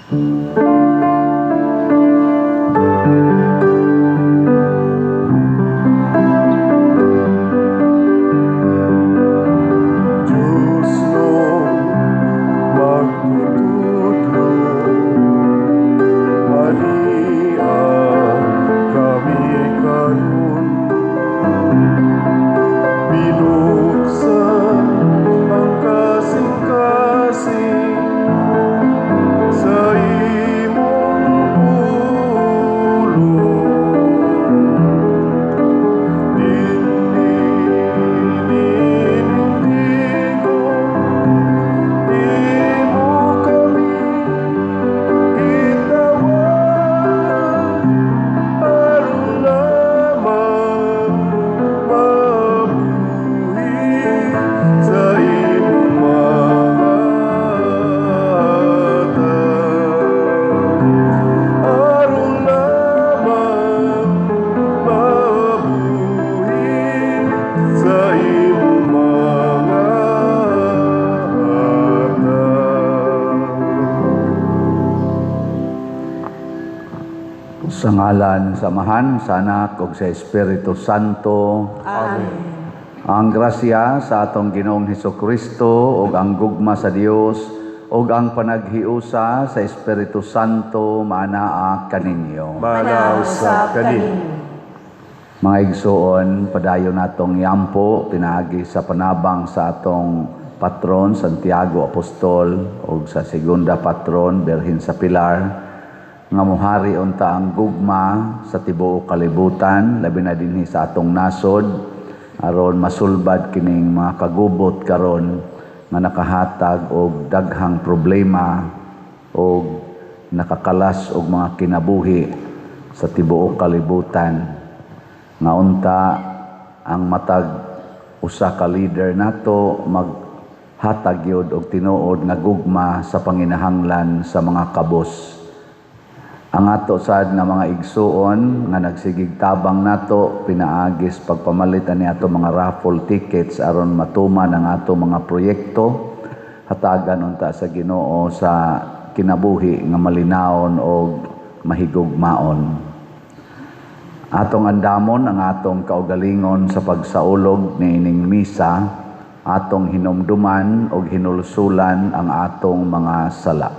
Sa ngalan sa Amahan, sa Anak, ug sa Espiritu Santo. Amen. Ang grasya sa atong Ginoong Hesukristo ug ang gugma sa Dios ug ang panaghiusa sa Espiritu Santo maanaa kaninyo. Manausap kaninyo. Mga igsoon, padayon natong yampo pinaagi sa panabang sa atong patron Santiago Apostol ug sa segunda patron Birhen sa Pilar nga mohari unta ang gugma sa tibuok kalibutan labi na dinhi sa atong nasod aron masulbad kining mga kagubot karon nga nakahatag og daghang problema og nakakalas og mga kinabuhi sa tibuok kalibutan nga unta ang matag usa ka leader nato maghatag yod og tinuod nga gugma sa panginahanglan sa mga kabos. Ang ato sad nga mga igsuon nga nagsigig tabang nato pinaagis pagpamalitan ni ato mga raffle tickets aron matuman ang ato mga proyekto hatagan unta sa Ginoo sa kinabuhi nga malinawon og mahigugmaon. Atong andamon ang atong kaugalingon sa pagsaulog niining misa, atong hinumduman og hinulsulan ang atong mga sala.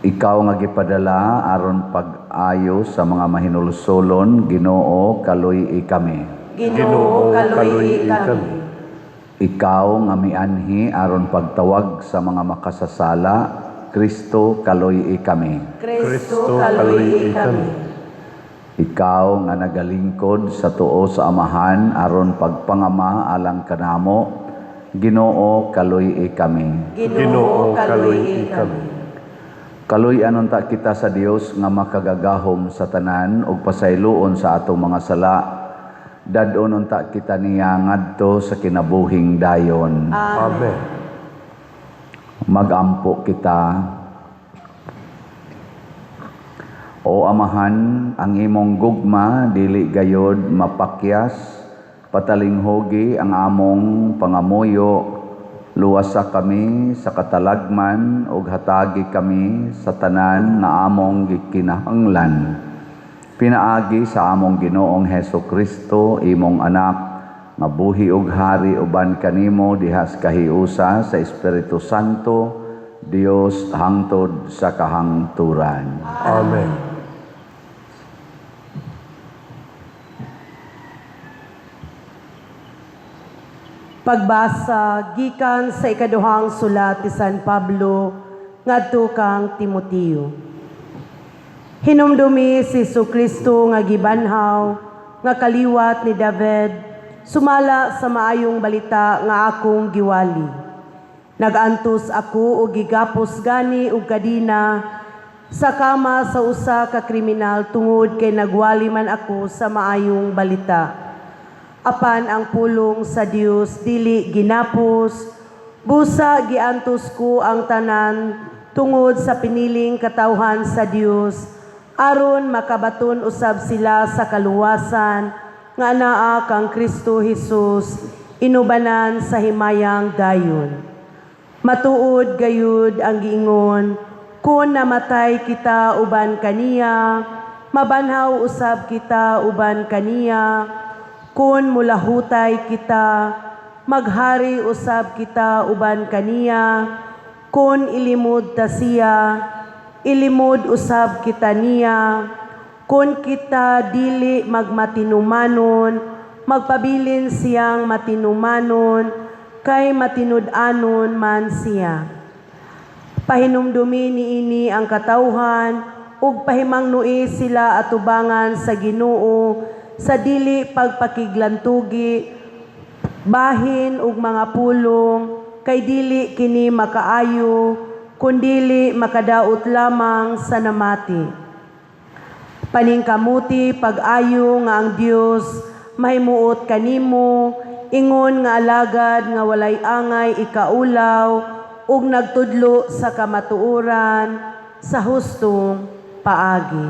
Ikaw nga gipadala aron pag-ayo sa mga mahinulsolon, Ginoo kaluy-i kami. Ginoo kaluy-i kami. Ikaw nga mianhi aron pagtawag sa mga makasasala, Kristo kaluy-i kami. Kristo kaluy-i kami. Ikaw nga nagalingkod sa tuo sa Amahan aron pagpangama alang kanamo, Ginoo kaluy-i kami. Ginoo kaluy-i kami. Kaluy-an unta kita sa Dios nga makagagahom sa tanan ug pasayloon sa atong mga sala. Dadon unta kita niya ngadto sa kinabuhing dayon. Amen. Magampo kita. O Amahan, ang imong gugma dili gayod mapakyas, patalinghogi ang among pangamuyo. Luwasa kami sa katalagman ug hatagi kami sa tanan nga among gikinahanglan. Pinaagi sa among Ginoong Hesukristo, imong anak, nga buhi ug hari uban kanimo dihas kahiusa sa Espiritu Santo, Dios hangtod sa kahangturan. Amen. Pagbasa gikan sa ikaduhang sulat ni San Pablo ngadto kang Timoteo. Hinumdumi si Jesucristo nga gibanhaw nga kaliwat ni David sumala sa maayong balita nga akong giwali. Nagantos ako og gigapos gani og kadina sa kama sa usa ka kriminal tungod kay nagwali man ako sa maayong balita. Apan ang pulong sa Dios dili ginapos, busa giantos ko ang tanan tungod sa piniling katawhan sa Dios, aron makabaton usab sila sa kaluwasan nga anaa kang Kristo Jesus inubanan sa himayang dayon. Matuod gayud ang giingon, kun namatay kita uban kaniya, mabanhaw usab kita uban kaniya, kun mulahutay kita, maghari usab kita uban kaniya, kun ilimod ta siya, ilimod usab kita niya, kun kita dili magmatinumanon, magpabilin siyang matinumanon, kay matinud-anon man siya. Pahinumdumi niini ang katawhan, ug pahimangnui sila atubangan sa Ginoo, sa dili pagpakiglantugi, bahin ug mga pulong, kay dili kini makaayo, kundili makadaot lamang sa namati. Paningkamuti pag-ayo nga ang Dios mahimuot kanimo, ingon nga alagad nga walay angay ikaulaw, ug nagtudlo sa kamatuoran sa hustong paagi.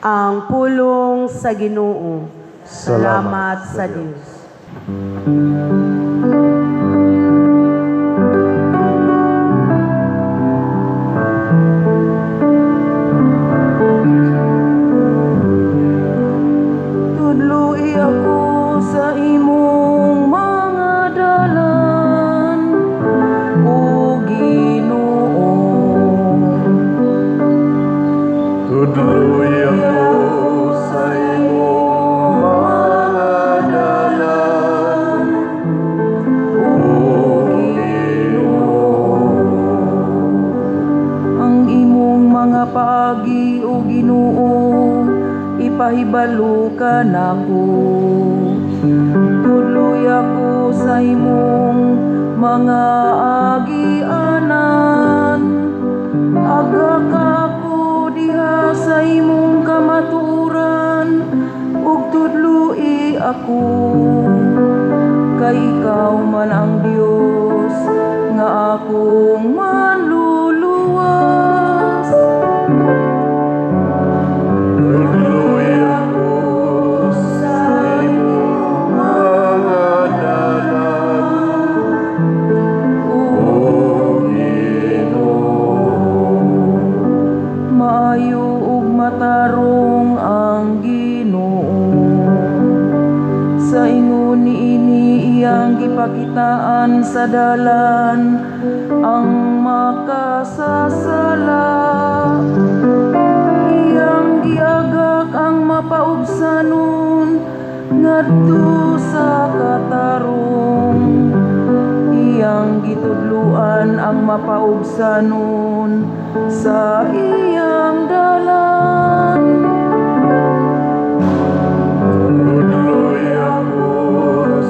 Ang pulong sa Ginoo. Salamat sa Dios. Tudloi ako sa imong mga dalan, O Ginoo. Tudloy ako sa imong mga dalan, O Ginoo. Ang imong mga paagi, O Ginoo, ipahibalo ka nako. Tudloy ako sa imong mga agianan, agak ako diha sa imong kamaturan, ug tudloi ako. Kay ikaw man ang Dios nga akong manluluwas. Tudloy ako sa imong mga dalan, O Ginoo. Maayo ug matarong ang Ginoo. Sa ingon niini iyang gipakitaan sa dalan ang makasasala. Iyang giagak ang mapaubsanon ngadto sa katarong. Iyang gitudluan ang mapaubsanon sa iyang dalan. Tudloy ako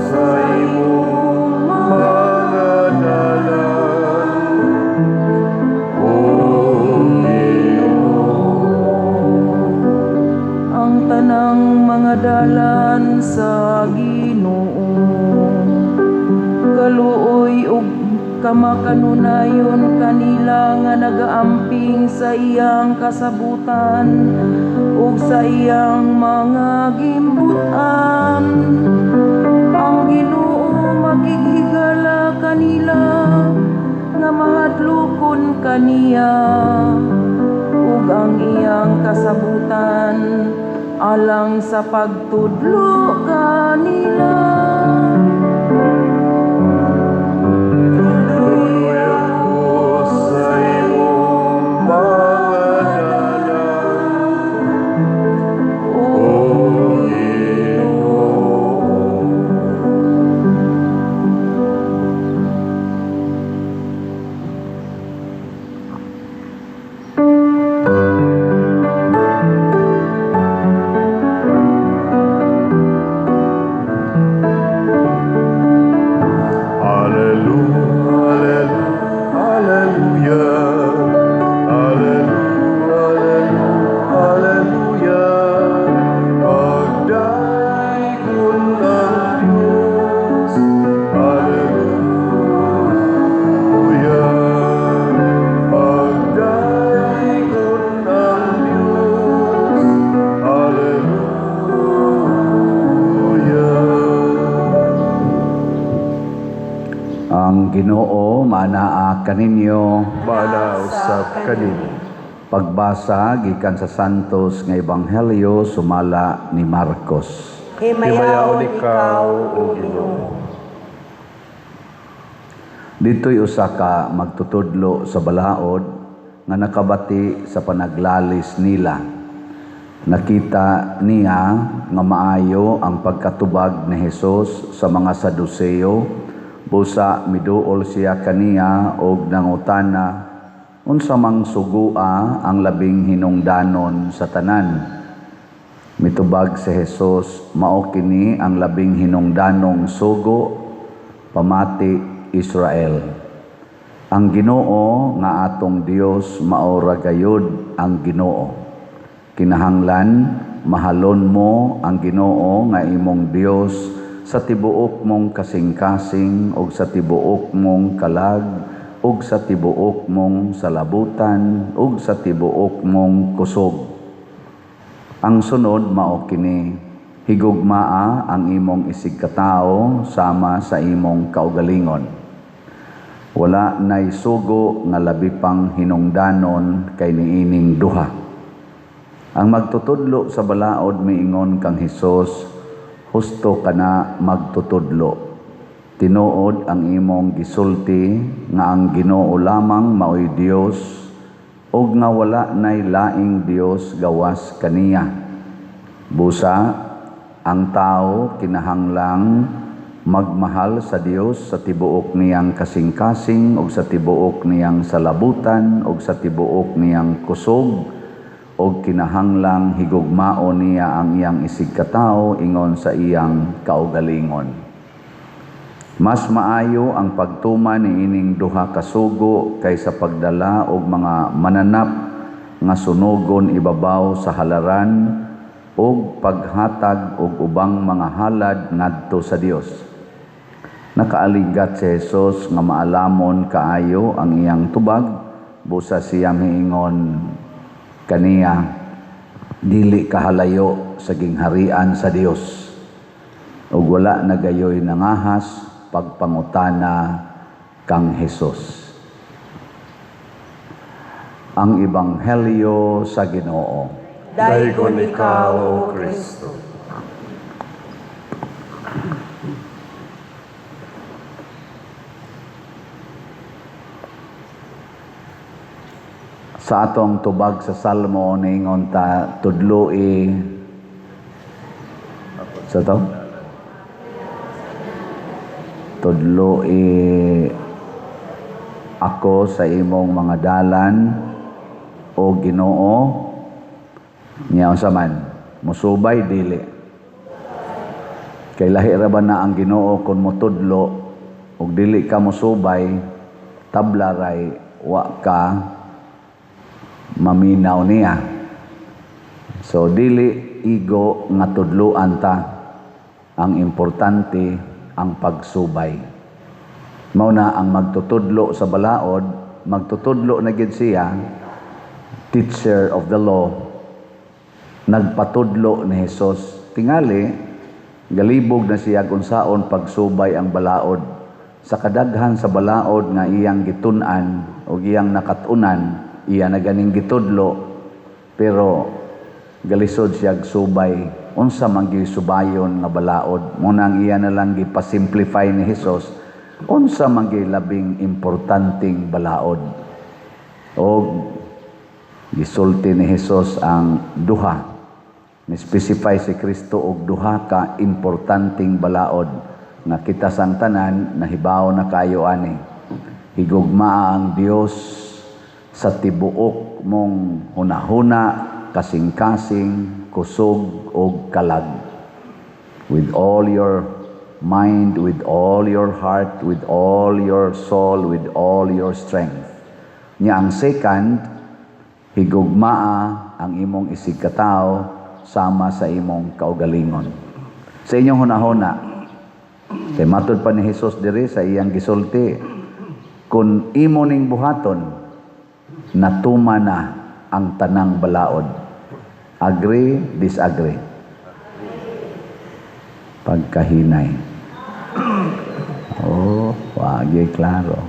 sa imong mga dalan, O Ang tanang mga dalan sa Ginoo, kaluoy ug kamakanunayon kanila nga nagaamping sa iyang kasabutan ug sa iyang mga gimbutan. Ang Ginoo makighigala kanila nga mahadlokon kaniya, ug ang iyang kasabutan alang sa pagtudlo kanila. Tudloy ako sa imong mga dalan, O Ginoo. Ginoo manaa kaninyo. Mana usab kanimo. Pagbasa gikan sa Santos nga Ebanghelyo sumala ni Marcos. Himayaon ikaw, O Ginoo. Dito'y usa ka magtutudlo sa balaod nga nakabati sa panaglalis nila. Nakita niya nga maayo ang pagkatubag ni Hesus sa mga Saduceo, busa miduol siya kaniya og nangutana unsa mang sugua ang labing hinungdanon sa tanan. Mitubag si Hesus, mao kini ang labing hinungdanong sugo pamati Israel. Ang Ginoo nga atong Dios mao ra gayud ang Ginoo. Kinahanglan mahalon mo ang Ginoo nga imong Dios sa tibuok mong kasing-kasing ug sa tibuok mong kalag ug sa tibuok mong salabutan ug sa tibuok mong kusog. Ang sunod mao kini, higugmaa ang imong isig katao sama sa imong kaugalingon. Wala nay sugo nga labi pang hinungdanon kay niining duha. Ang magtutudlo sa balaod miingon kang Hesus, husto kana magtutudlo. Tinuod ang imong gisulti nga ang Ginoo lamang maoy Dios ug nga wala nay laing Dios gawas kaniya. Busa ang tao kinahanglang magmahal sa Dios sa tibuok niyang kasing-kasing ug sa tibuok niyang salabutan ug sa tibuok niyang kusog ug kinahanglang higugmao niya ang iyang isig katao ingon sa iyang kaugalingon. Mas maayo ang pagtuman ni ining duha ka sugo kaysa pagdala og mga mananap nga sunogon ibabaw sa halaran ug paghatag og ubang mga halad ngadto sa Dios. Nakaaligat si Hesus nga maalamon kaayo ang iyang tubag, busa siya miingon kaniya, dili kahalayo sa gingharian sa Dios. Ug wala na gayoy nangahas pagpangutana kang Hesus. Ang Ebanghelyo sa Ginoo. Dayon ikaw, O Kristo. Sa atong tubag sa Salmo ningon ta tudloi sa to tudloi ako sa imong mga dalan o Ginoo niya unsa man musubay dili kay lahi ra ba na ang Ginoo kun motudlo ug dili ka musubay tablaray wa ka maminaw niya. So dili igo nga tudloan ta. Ang importante ang pagsubay. Mao na ang magtutudlo sa balaod, magtutudlo na gid siya, teacher of the law. Nagpatudlo ni Hesus. Tingali galibog na siya kung saon pagsubay ang balaod. Sa kadaghan sa balaod nga iyang gitun-an o iyang nakatunan, iya na ganing gitudlo pero galisod siya subay unsa man gyud subayon nga balaod mo nang iya na lang gipasimplify ni Hesus unsa man gyud labing importanteng balaod og gisulti ni Hesus ang duha ni specify si Kristo og duha ka importanteng balaod nga kita sang tanan nahibaw na kayo ani higugma ang Dios sa tibuok mong hunahuna, kasing-kasing, kusog o kalag. With all your mind, with all your heart, with all your soul, with all your strength. Nya ang second, higugmaa ang imong isig katao sama sa imong kaugalingon. Sa inyong hunahuna, kay matud pa ni Hesus diri sa iyang gisulti, kung imo ning buhaton, natuma na ang tanang balaod. Agree, disagree. Pagkahinay. Oh, wagi klaro.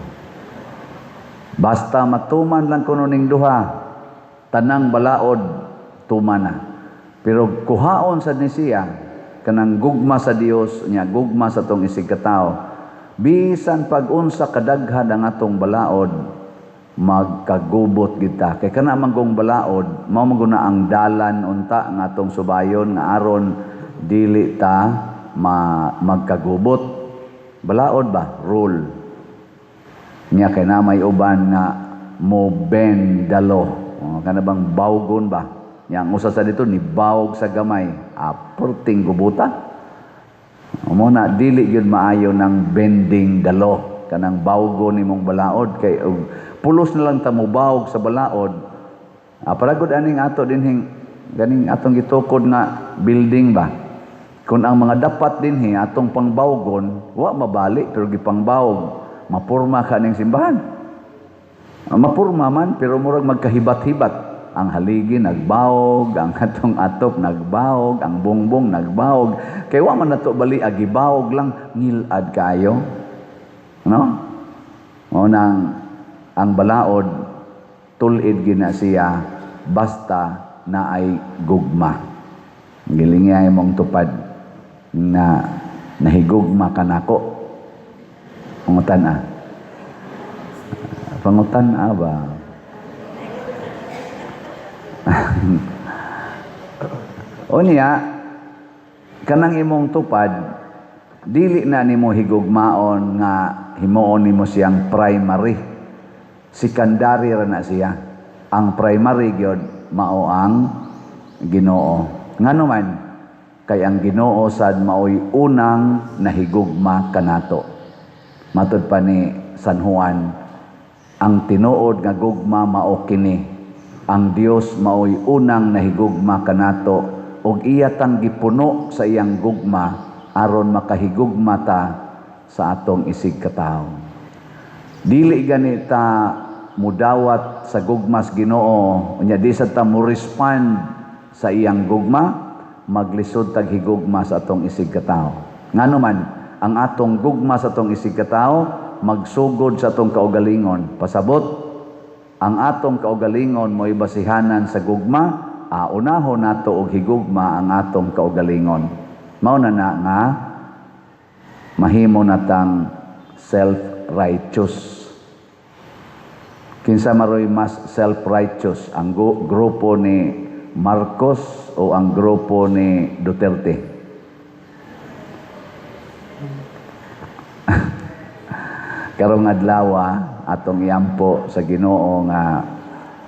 Basta matuman lang kuno ning duha, tanang balaod tuman na. Pero kuhaon sa ni siya kanang gugma sa Dios nya gugma sa tong isig katao. Bisan pag-unsa kadaghan ang atong balaod, magkagubot kita. Kay kana manggong balaod, mao maguna ang dalan unta nga atong subayon nga aron dili ta magkagubot. Balaod ba? Rule. Nya kay na may uban nga mo bend the law. Kana bang bawgon ba? Nya ang usa sa dito ni bawog sa gamay, aperting gubuta. Mo na dili gyud maayo ng bending the law kanang bawgon nimong balaod kay pulos na lang ta mo bawog sa balaod. Paragod aning ato dinhing ganing atong gitukod nga building ba. Kung ang mga dapat dinhi atong pangbawgon, wa mabalik pero gipangbawog, mapurma ka ning simbahan. Mapurma man pero murag magkahibat-hibat. Ang haligi nagbawog, ang atong atop nagbawog, ang bongbong nagbawog. Kay wa man nato bali agibawog lang ngilad kayo. No? O nang ang balaod tulid gina siya basta na ay gugma. Gilingay mong tupad na nahigugma ka nako. Pangutan Pangutan ba? O niya, kanang imong tupad, dili na nimo higugmaon nga himuon nimo siyang primary. Secondary ra na siya. Ang primary gyud mao ang Ginoo. Ngano man kay ang Ginoo sad maoy unang nahigugma kanato. Matud pa ni San Juan, ang tinuod nga gugma mao kini. Ang Dios maoy unang nahigugma kanato ug iya tang gipuno sa iyang gugma aron makahigugma ta sa atong isig katao. Dili ganita mudawat sa gugmas Ginoo unya di sad ta mo respond sa iyang gugma, maglisod tag higugma sa atong isig katao. Ngano man ang atong gugma sa atong isig katao magsugod sa atong kaugalingon. Pasabot ang atong kaugalingon mo'y basihanan sa gugma, unahon nato og higugma ang atong kaugalingon. Mao na nga mahimo natang self-righteous. Kinsa maroy mas self-righteous, ang grupo ni Marcos o ang grupo ni Duterte? Karong adlaw atong iampo sa Ginoo nga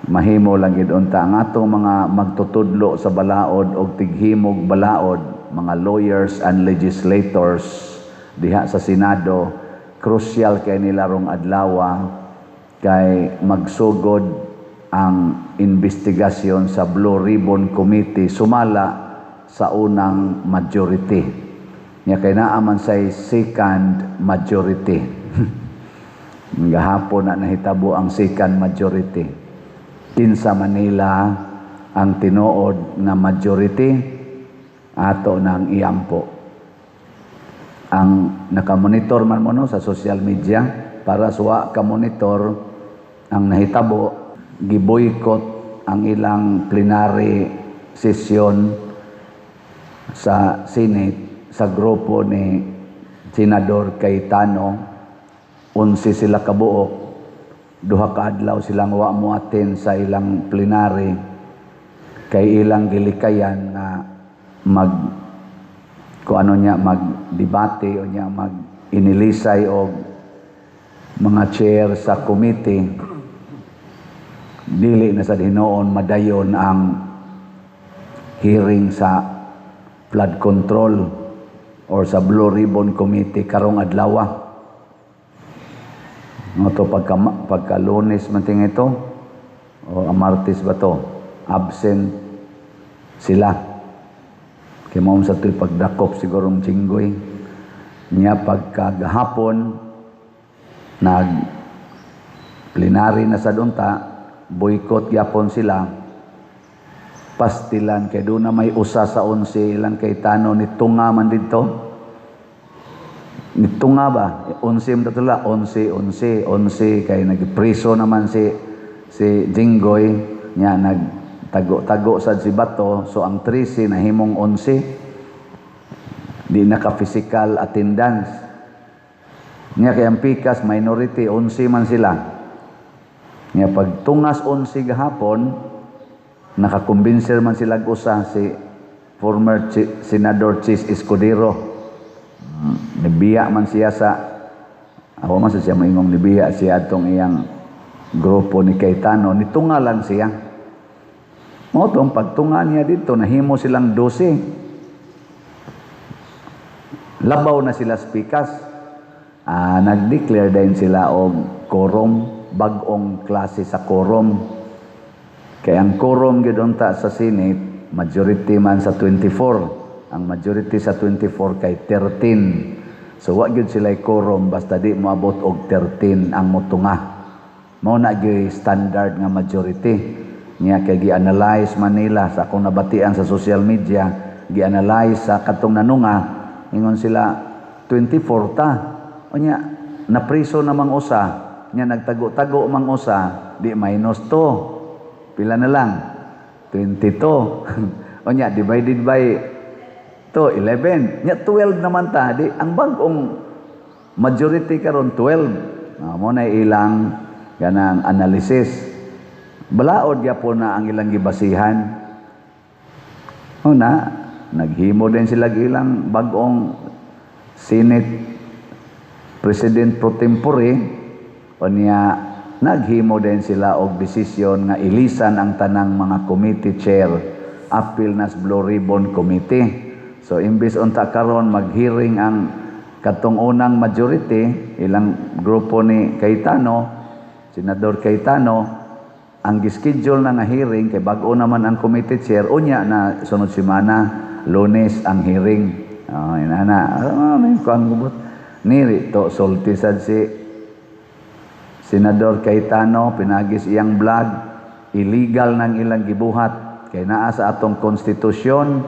mahimo lang gid unta ang atong mga magtutudlo sa balaod og tighimog balaod, mga lawyers and legislators diha sa Senado, crucial kay nila rong adlaw kay magsugod ang investigasyon sa Blue Ribbon Committee sumala sa unang majority. Nya kay naa man say second majority. Gahapon na nahitabo ang second majority. Kinsa Manila ang tinuod nga majority ato nang iampo. Ang nakamonitor man mo no, sa social media para suwa ka monitor ang nahitabo giboycott ang ilang plenary session sa Senate sa grupo ni Senador Cayetano. 11 sila kabuok, duha ka adlaw silang wa mo attend sa ilang plenary kay ilang gilikayan nga magdebate o nya mag-inilisay og mga chair sa committee. Dili na sa hinoon madayon ang hearing sa flood control or sa Blue Ribbon Committee karong adlaw. Ito pagka Lunes man ting ito o Martes ba to, absent sila kay mao sa tuy pagdakop sigurong Chinggoy niya pagka gahapon nag plenary na sa dunta, boycott gyapon sila, pastilan kay doon na may usa sa 11 ilang Cayetano ni tunga man dito Nito nga ba, 11 tatula, 11 kay nagpriso naman si Jinggoy niya nagtago-tago sad si bato, so ang 13 nahimong 11 di naka physical attendance niya, kay ang pikas minority 11 man sila niya. Pag tungas 11 gahapon, nakakumbinser man sila usa si former Senador Chis Escudero. Nibiya man siya ako man siya moingong nibiya siya atong iyang grupo ni Cayetano, nitunga lang siya. Mo tong pagtunga niya dito, nahimo silang 12. Labaw na sila spikas. Nag-declare din sila og quorum, bag-ong klase sa quorum. Kaya ang quorum gyud unta sa Senate, majority man sa 24. Ang majority sa 24 kay 13. So wa gyud sila quorum basta di moabot og 13 ang motunga. Mao na gyud standard nga majority. Niya kay gi-analyze Manila sa akong nabatian sa social media, gi-analyze sa katong nanunga, ingon sila 24 ta. Unya napriso namang usa, nya nagtago-tago mang usa, di minus 2. Pila na lang? 22. Unya divided by 11. Nya 12 naman ta. Di ang bagong majority karon 12. Mo na ilang ganang analysis. Balaod gyapon na ang ilang gibasihan. Una, naghimo din sila ilang bagong Senate President pro tempore, unya naghimo din sila og desisyon nga ilisan ang tanang mga committee chair apil nas Blue Ribbon Committee. So imbis unta karon maghearing ang katong unang majority, ilang grupo ni Cayetano, Senador Cayetano, ang gischedule na nga hearing kay bag-o naman ang committee chair, unya na sunod semana Lunes ang hearing. May kuan gubot niri to sulti sad si Senador Cayetano, pinagis iyang vlog, illegal nang ilang gibuhat kay naa sa atong konstitusyon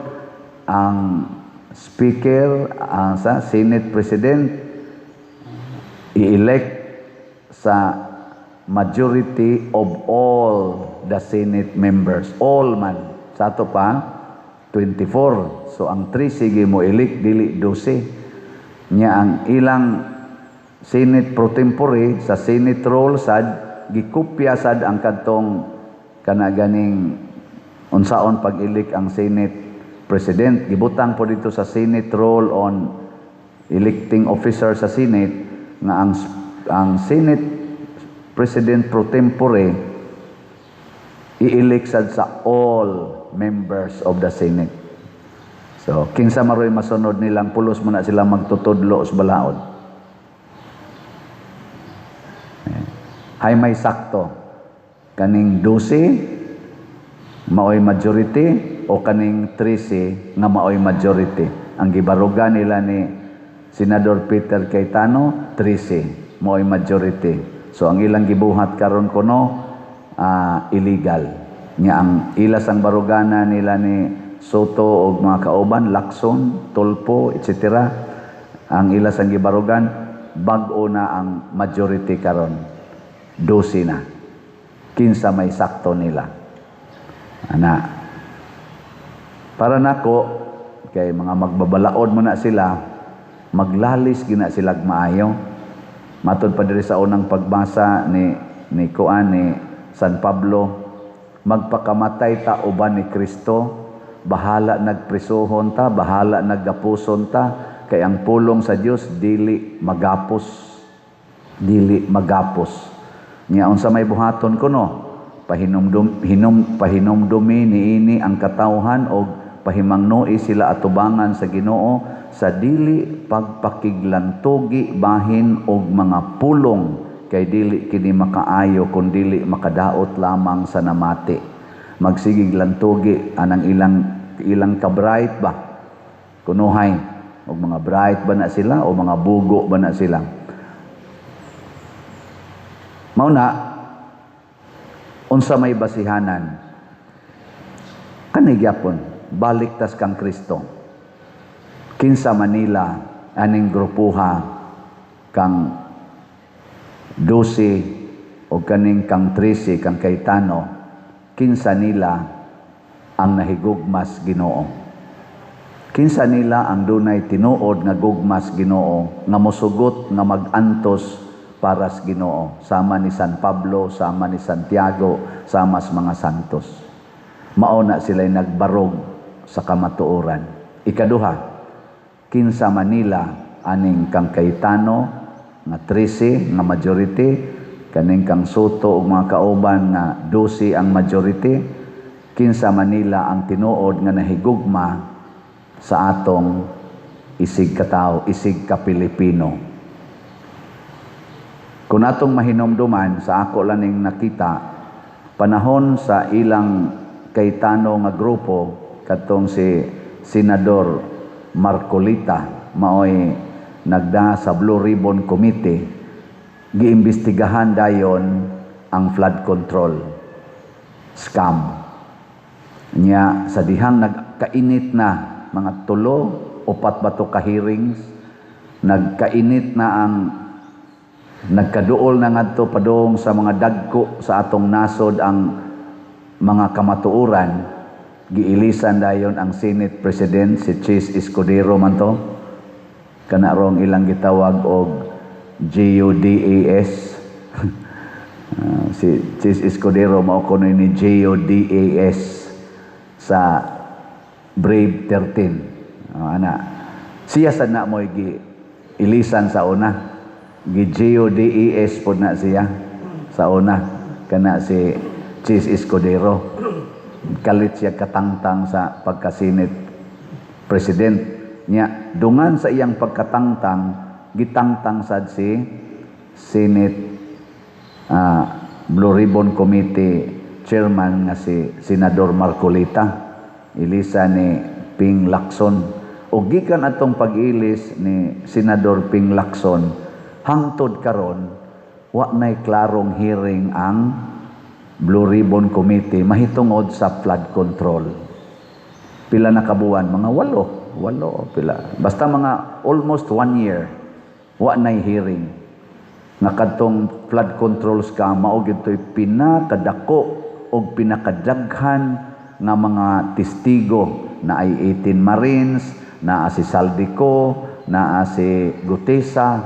ang speaker, ang sa Senate President i-elect sa majority of all the Senate members, all man. Sa ato pa 24. So ang 3 sige mo elect dili 12. Nya ang ilang Senate pro tempore sa Senate roll sad gikopya sad ang kadtong kanaganing unsaon pag-elect ang Senate President, gibutang po dito sa Senate roll on electing officer sa Senate nga ang Senate President pro tempore i-elect sad sa all members of the Senate. So, kinsa maroy masunod nilang pulos mo na sila magtutudlo sa balaod. Hay may sakto. Kaning 12, maoy majority, o kaning 13, nga maoy majority. Ang gibarugan nila ni Senador Peter Cayetano, 13, maoy majority. So, ang ilang gibuhat karon kuno, illegal. Nya ang ilas ang barugana nila ni Soto o mga kauban, Lacson, Tulpo, etc. Ang ilas ang gibarugan, bag-o na ang majority karon. 12 na. Kinsa may sakto nila. Ana. Para nako, kay mga magbabalaod mo na sila, maglalis gina sila maayo. Matod pa diri sa unang pagbasa ni San Pablo, magpakamatay ta uban ni Kristo, bahala nagprisohon ta, bahala naggapuson ta, kay ang pulong sa Dios dili magapos. Dili magapos. Nya unsa may buhaton kuno? Pahinumdumi niini ang katawhan og pahimangnoi sila atubangan sa Ginoo sa dili pagpakiglantugi bahin og mga pulong, kay dili kini makaayo kun dili makadaot lamang sa namati. Magsigig lantugi anang ilang ka-bright ba kunuhay og mga bright ba na sila o mga bugo ba na sila. Mao na unsa may basihanan kani gyapon balik tas kang Kristo kinsa Manila aning grupuha kang 12 o kaning kang 13 kang Cayetano, kinsa nila ang nahigugmas Ginoo. Kinsa nila ang dunay tinuod nga gugmas Ginoo, nga mosugot nga magantos para sa Ginoo, sama ni San Pablo, sama ni Santiago, sama sa mga santos. Mauna sila'y nagbarog sa kamatuoran. Ikaduha, kinsa Manila aning kang Cayetano nga 13 nga majority, kaning kang Soto ug mga kauban nga 12 ang majority, kinsa Manila ang tinuod nga nahigugma sa atong isig katao, isig ka Pilipino. Kung atong mahinomduman, sa ako lang ning nakita, panahon sa ilang Cayetano nga grupo, katong si Senador Marcolita, maoy nagda sa Blue Ribbon Committee, giimbestigahan dayon ang flood control scam. Nya sa dihang nagkainit na mga 3 o 4 bato ka hearings, nagkainit na ang nagkaduol na ngadto padung sa mga dagko sa atong nasod ang mga kamatuoran, giilisan dayon ang Senate President si Chis Escudero man to, kana rong ilang gitawag og GUDAS. Si Chis Escudero mao kuno ni GUDAS sa Brave 13. Ana. Siya sad na mo gi ilisan sa una. Gi GUDAS pod na siya sa una, kana si Chis Escudero. Kalit siya katangtang sa pagka-Senate President niya. Dungan sa iyang pagkatangtang, gitangtang sad si Senate Blue Ribbon Committee Chairman nga si Senador Marcolita. Ilisa ni Ping Lacson. O gikan atong pag-ilis ni Senador Ping Lacson, hangtod karon wa nay klarong hearing ang Blue Ribbon Committee mahitungod sa flood control. Pila na kabuan? Mga 8 pila. Basta mga almost 1 year, wa nay hearing. Nga kadtong flood control scam, mao gito'y pinakadako o pinakadaghan nga mga testigo, na ay 18 Marines, na si Saldico, na si Gutesa,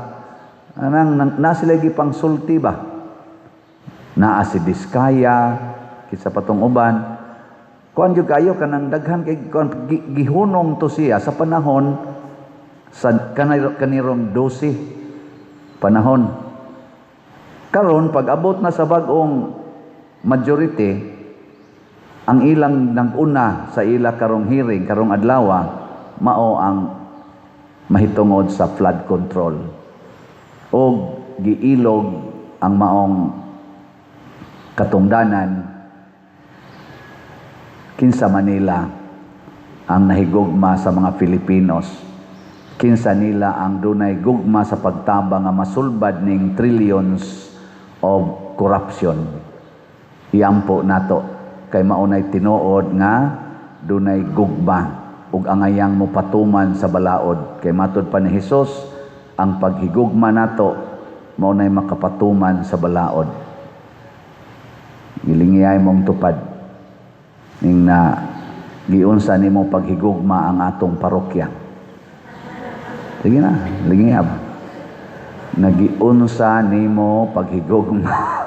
na sila gipang sulti ba? Na si Diskaya, kisa patong uban. Kuan gyud kayo kanang daghan kay gihunong to siya sa panahon sa kanirong 12 panahon. Karon pag abot na sa bag-ong majority, ang ilang nag-una sa ila karong hearing, karong adlaw, mao ang mahitungod sa flood control. O giilog ang maong katungdanan, kinsa Manila ang nahigugma sa mga Filipinos, kinsa nila ang dunay gugma sa pagtabang nga masulbad ning trillions of corruption. Iampo nato kay maunay tinuod nga dunay gugma ug angayang mopatuman sa balaod, kay matud pa ni Hesus, ang paghigugma nato maunay makapatuman sa balaod. Gilingiyay mong tupad ning na giunsa nimo paghigugma ang atong parokya. Sige na, lingiyab. Nagiunsa nimo paghigugma.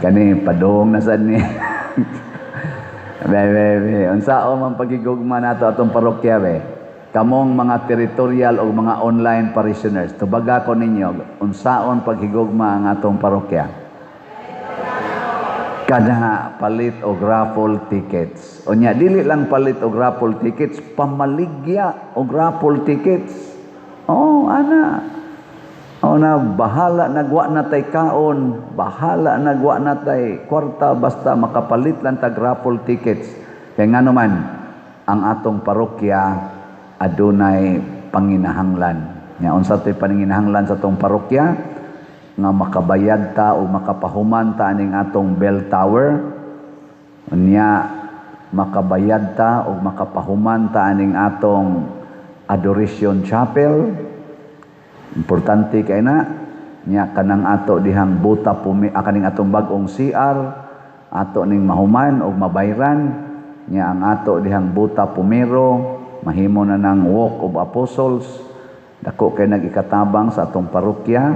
Kani padung na sad ni. Be. Unsao man paghigugma nato atong parokya be? Kamong mga territorial o mga online parishioners, tubaga ko ninyo, unsaon paghigugma ang atong parokya? Kada palit og raffle tickets. Unya dili lang palit og raffle tickets, pamaligya og raffle tickets. Oh, ana. Ona bahala nagwa na tay kaon, bahala nagwa na tay kwarta, basta makapalit lang tag raffle tickets. Kay ngano man ang atong parokya adunay panginahanglan. Nya unsa tay panginahanglan sa atong parokya? Nga makabayad ta o makapahuman ta aning atong bell tower. Unya makabayad ta o makapahuman ta aning atong adoration chapel. Importante kay na nya kanang ato dihang buta kaning atong bag-ong CR ato ning mahuman og mabayran nya ang ato dihang buta pumero mahimo na ng walk of apostles. Dako kay nag-ikatabang sa atong parokya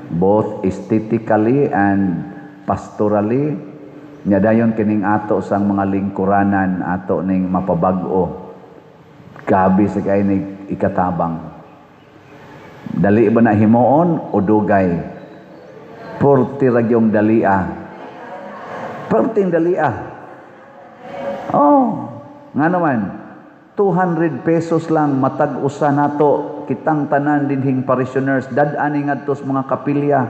both aesthetically and pastorally. Nya dayon kining ato sang mga lingkuranan ato ning mapabag-o. Gabi sa kay ning ikatabang. Dali ba na himuon o dugay? Porti ragyong dalia. Porting dalia. Oh, nga naman. 200 pesos lang matag-usa nato kitang tanan dinhing parishioners dad-ani ngadtos mga kapilya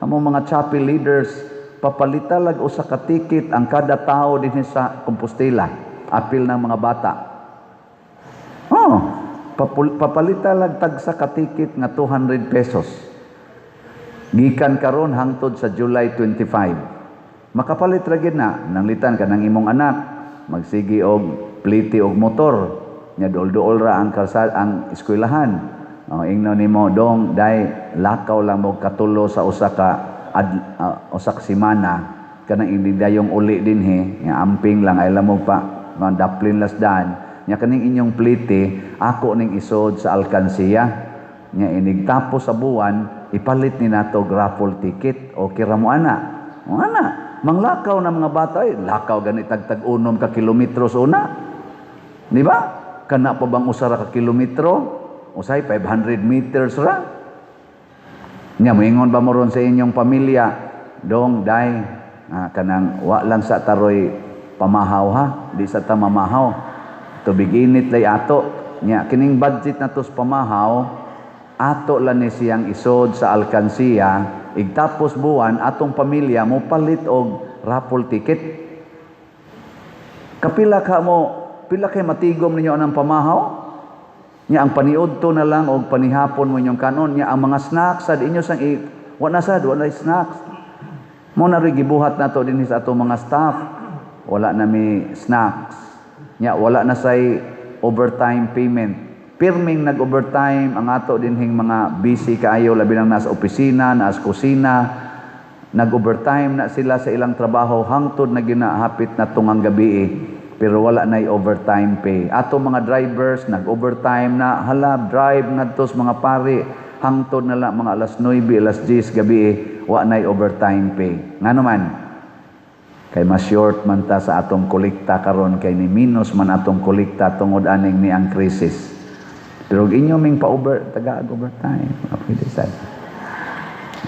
amo mga chapel leaders papalita lag usa ka ticket ang kada tawo dinhi sa Compostela apil ng mga bata. Oh, papalita lag tagsa ka ticket nga 200 pesos. Gikan karon hangtod sa July 25. Makapalit ra gid na nanglitan ka ng imong anak magsigi og pliti og motor nya duol-duol ra ang kalsada ang eskwelahan. Ingno nimo dong dai lakaw lang mo katulo sa usa ka semana kanang hindi dayong uli dinhi nya amping lang ay lamog pa daplin lasdan nya kaning inyong pliti ako ning isod sa alkansiya nya inigtapos sa buwan ipalit ni nato raffle ticket o kira mo ana manglakaw na mga bata lakaw gani tagtag 1 ka kilometros una di ba kana pa bang usa ra ka kilometro usay 500 meters ra nya moingon ba mo ron sa inyong pamilya dong day kanang wa lang sa taroy pamahaw ha di sa ta mamahaw tubig init lay ato nya kining budget natos pamahaw ato lang ni siyang isod sa alkansiya igtapos buwan atong pamilya mo palit og raffle ticket kapila ka mo pila kay matigom ninyo anang pamahaw nya ang paniudto na lang og panihapon mo inyong kanon nya ang mga snacks sad inyo sang wala snacks mo na ri gibuhat nato dinhi sa atong mga staff wala na mi snacks nya wala na say overtime payment pirming nag-overtime ang ato dinhing mga busy kaayo labi lang nasa opisina nasa kusina nag-overtime na sila sa ilang trabaho hangtod na ginahapit na tungang gabi pero wala na overtime pay. Ato mga drivers nag-overtime na hala drive ngadtos mga pari hangtod na lang mga alas 9, alas 10 gabi wa na overtime pay. Ngano man kay mas short man ta sa atong kolekta karon kay ni minus man atong kolekta tungod aning ni ang krisis. Pero inyo ming overtime. Okay, sad.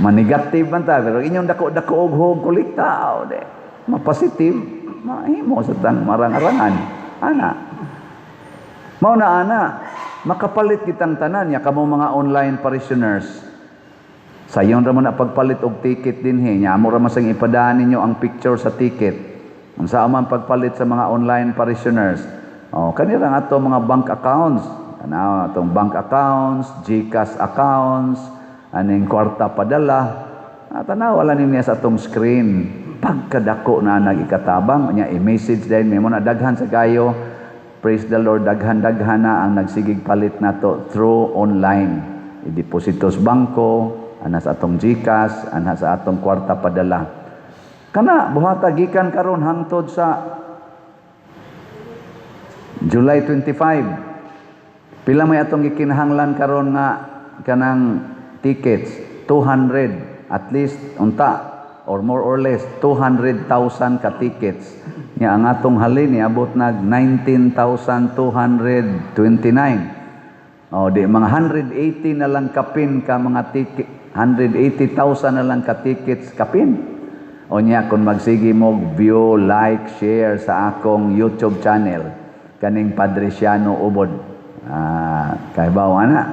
Manigative man ta pero inyong dako-dako og hog kolekta de. Mapositive mahimo sa tang marang-arangan ana mao na ana makapalit kitang tanan nya kamo mga online parishioners sayon ra man na pagpalit og ticket dinhi nya amo ra masang ipadaan ninyo ang picture sa ticket unsa man pagpalit sa mga online parishioners kanira nga ato mga bank accounts atong bank accounts GCash accounts aning kwarta padala tanaw wala niya sa atong screen pagkadako na nagikatabang nya i-message din mo na daghan sa kayo praise the Lord daghan na ang nagsigig palit nato through online i-depositos bangko ana sa atong GCash ana sa atong kwarta padala kana buhata gikan karon hangtod sa July 25 pila may atong gikinahanglan karon nga kanang tickets 200 at least unta or more or less 200,000 ka tickets nya ang atong halin niabot nag 19,229 di mga 180 na lang kapin ka mga ticket 180,000 na lang ka tickets kapin o nya kung magsigi mo view like share sa akong YouTube channel kaning Padre Siano Ubod kay bawo ana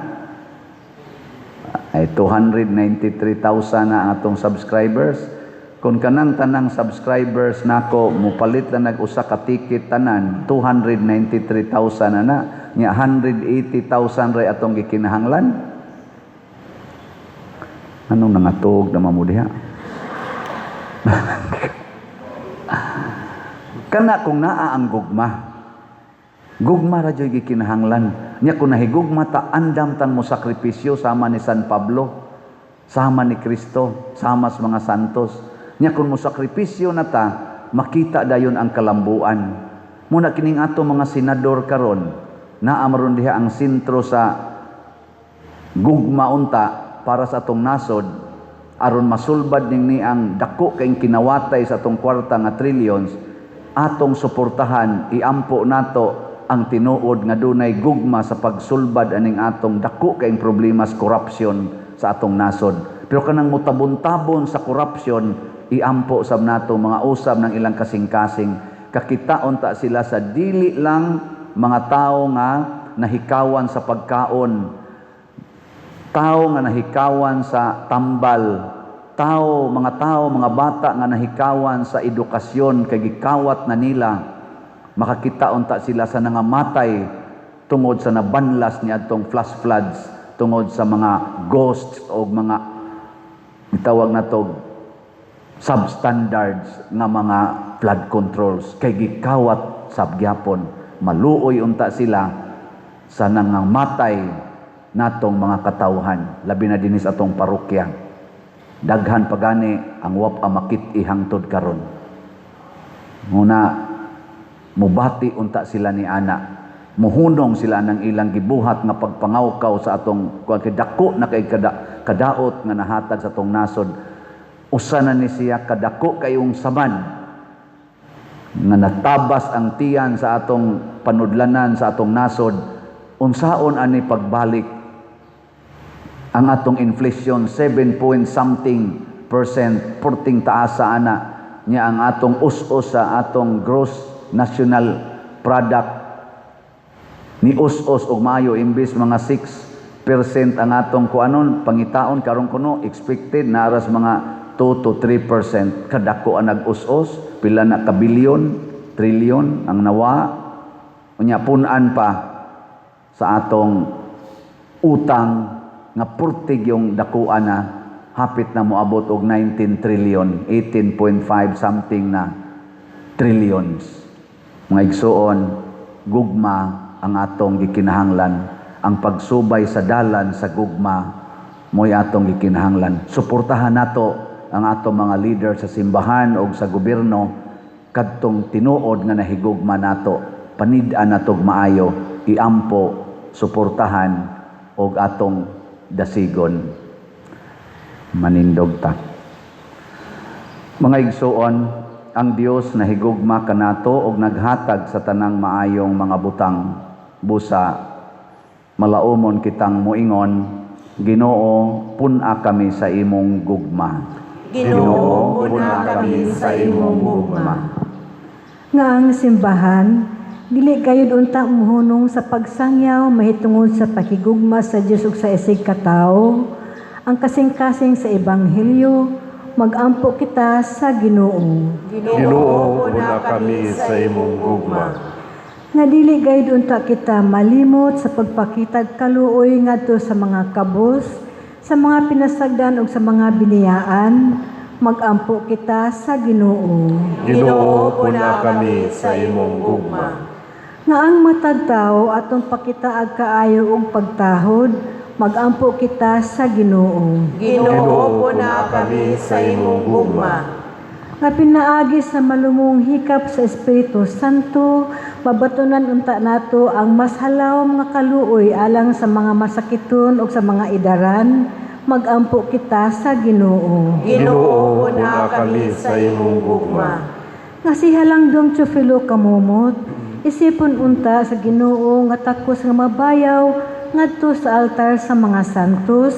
ay 293,000 na ang atong subscribers kung kanang tanang subscribers nako mupalit lang nag-usa ka ticket tanan 293,000 na nya 180,000 ray atong gikinahanglan anong nangatog na mamudiha kana kung naa ang gugma Gugma ra jud gikinahanglan. Nya kun nahigugma ta andam tan mo sakripisyo sama ni San Pablo, sama ni Kristo, sama sa mga santos. Nya kun mo sakripisyo na ta, makita dayon ang kalambuan. Muna kining ato mga senador karon, naamaron diha ang sentro sa gugma unta para sa atong nasod aron masulbad ni ang dako kay kinawatay sa atong kwarta nga trillions, atong suportahan, iampo nato ang tinuod nga dunay gugma sa pagsulbad aning atong dako kay problema sa korupsyon sa atong nasod. Pero kanang mutabon-tabon sa korupsyon, iampo sab nato mga usab ng ilang kasing-kasing, kakitaon ta sila sa dili lang mga tao nga nahikawan sa pagkaon, tao nga nahikawan sa tambal, mga mga bata nga nahikawan sa edukasyon kay gikawat na nila, makakita unta sila sa nangamatay tungod sa nabanlas niadtong flash floods, tungod sa mga ghosts o mga itawag na to substandards nga mga flood controls kay gikawat sab gyapon. Maluoy unta sila sa nangamatay natong mga katawhan, labi na dinis atong parokya. Daghan pagani ang wap amakit ihangtod karon. Muna mubati unta sila ni ana, muhunong sila ng ilang gibuhat nga pagpangawkaw sa atong dako na kay kadaot nga nahatag sa atong nasod. Usa na ni siya kadako kayong samad nga natabas ang tiyan sa atong panudlanan sa atong nasod. Unsaon ani pagbalik ang atong inflation 7 point something %, porting taasa ana niya ang atong us-us sa atong gross national product ni us-us og maayo imbis mga 6% ang atong kuanon pangitaon karon kuno expected na aras mga 2 to 3%. Kadako ang nag-us-us, pila na ka bilyon, trilyon ang nawa, unya punan pa sa atong utang nga purtig yung dakuan na hapit na moabot og 19 trillion, 18.5 something na trillions. Mga igsuon, gugma ang atong gikinahanglan. Ang pagsubay sa dalan sa gugma mo'y atong gikinahanglan. Suportahan nato ang atong mga leader sa simbahan o sa gobyerno kadtong tinuod nga nahigugma nato. Panid-an nato maayo, iampo, suportahan og atong dasigon. Manindog ta. Mga igsuon, ang Dios nahigugma kanato og naghatag sa tanang maayong mga butang. Busa malaumon kitang muingon, Ginoo, pun-a kami sa imong gugma. Ginoo, puna kami sa imong gugma. Nga ang simbahan, dili gayud unta muhunong sa pagsangyaw mahitungod sa pakigugma sa Dios ug sa isig katao. Ang kasing-kasing sa ebanghelyo, magampo kita sa Ginoo. Ginoo, puna kami sa imong gugma. Nga dili gayud unta kita malimot sa pagpakitag kaluoy ngadto sa mga kabos, sa mga pinasagdan ug sa mga biniyaan, magampo kita sa Ginoo. Ginoo, puna kami sa imong gugma. Nga ang matag tao atong pakitaag kaayo og pagtahod, magampo kita sa Ginoo. Ginoo, puna kami sa imong gugma. Nga pinaagi sa malumong hikap sa Espiritu Santo, babatunan unta nato ang mas halaw mga kaluoy alang sa mga masakiton o sa mga idaran, magampo kita sa Ginoo. Ginoo, puna kami sa imong gugma. Nga si Halangdong Teofilo Kamumot, isipon unta sa Ginoo nga takos nga mabayaw ngadto sa altar sa mga santos,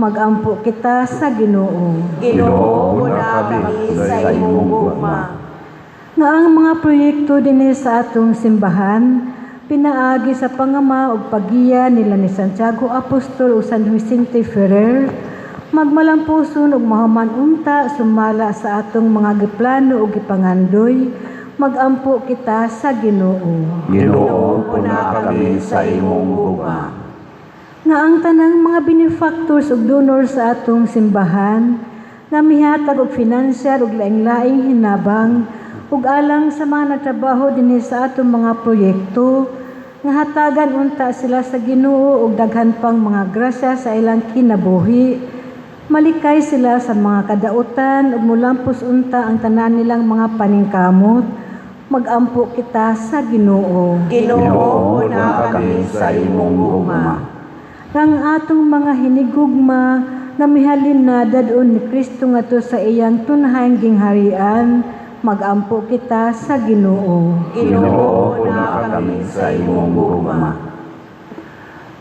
magampo kita sa Ginoo. Ginoo, puna kami sa imong gugma. Nga ang mga proyekto dinhi sa atong simbahan, pinaagi sa pangama ug pagiya nila ni Santiago Apostol ug San Vicente Ferrer, magmalampuson ug mahuman unta sumala sa atong mga giplano ug gipangandoy, magampo kita sa Ginoo. Ginoo, puna kami sa imong gugma. Nga ang tanang mga benefactors ug donor sa atong simbahan, nga mihatag og financial ug laing-laing hinabang ug alang sa mga nagtrabaho dinhi sa atong mga proyekto, nga hatagan unta sila sa Ginoo ug daghan pang mga grasya sa ilang kinabuhi. Malikay sila sa mga kadautan ug mulampos unta ang tanan nilang mga paningkamot. Magampo kita sa Ginoo. Ginoo, una kami sa imong gugma. Ang atong mga hinigugma na mihalin na dadon ni Kristo ngadto sa iyang tunahang gingharian, magampo kita sa Ginoo. Ginoo, una kami sa imong gugma.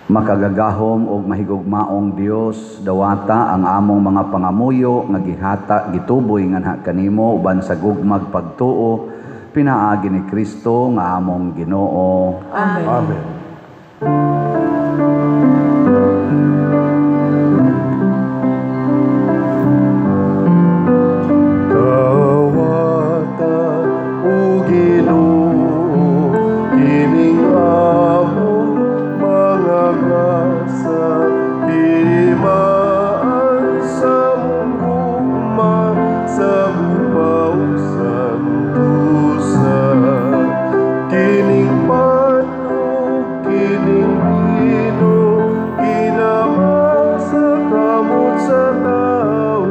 Makagagahom og mahigugmaong Dios dawata ang among mga pangamuyo nga gihata gituboy nganha kanimo uban sa gugmag pagtuo pinaagi ni Kristo nga among Ginoo. Amen. Dawata o Ginoo, kining among mga grasa, di maan sa mong gugma, sa bupaw santusan. Kining panog, kining bino, ginamasa kamot sa tao.